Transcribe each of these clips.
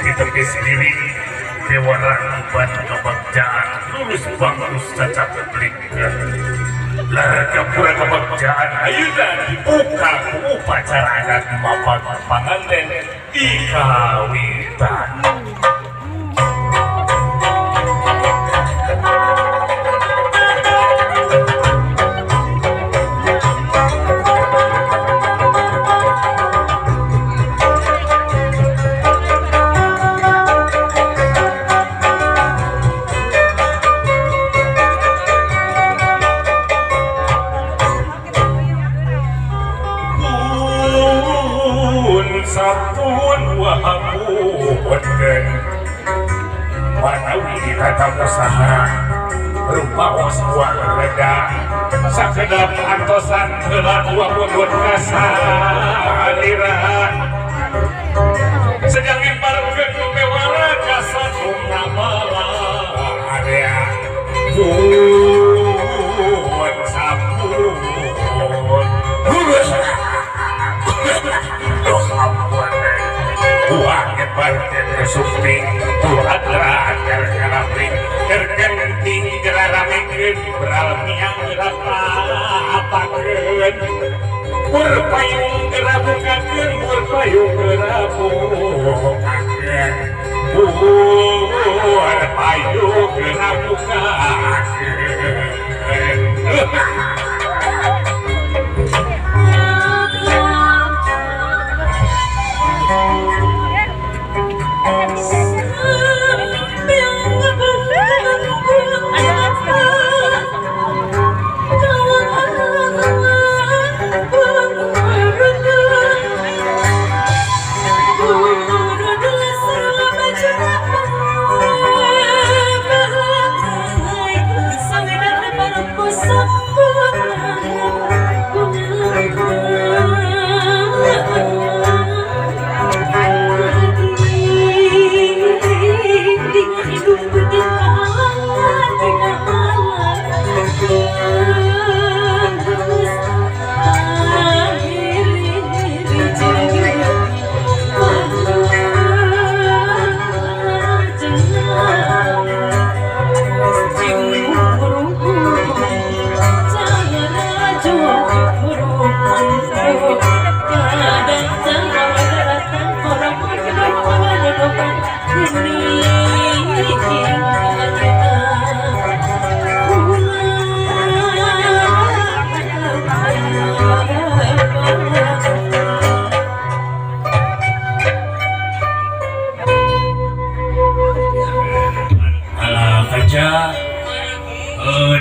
di tepi sendiri Dewa Rakuban Kebagjaan lulus bagus cacat belinger Laga pura kebagjaan ayeuna dibuka ku upacara adat mapan panganten dikawitan. Manawi tata usaha rupa sebuah berbeda sakedap antosan heula buah kasa aliran sedangin pareukeun bewara kasa kumamala area buat sampun lulus doh ampun buah keparten kesukti Tuhan agar karaping terkenting geraramekeun beralmiang apakeun berpayung gerabukakeun berpayung gerabukakeun berpayung gerabukakeun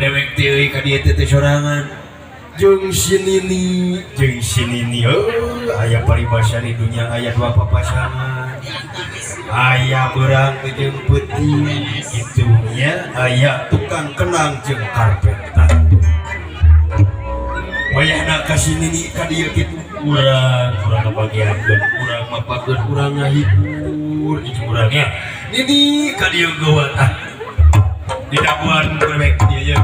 dewek teuing ka dieu teh sorangan jeung sinini aya paribasa di dunia aya dua papasangan aya beurang jeung peuting kitu nya aya tukang kenang jeung karpetan wayahna ka sinini ka dieu kitu urang ngabagiankeun urang mapakeun urang ngahibur itu urangnya nini ka dieu geueuh di dakwaan berbek dia ya.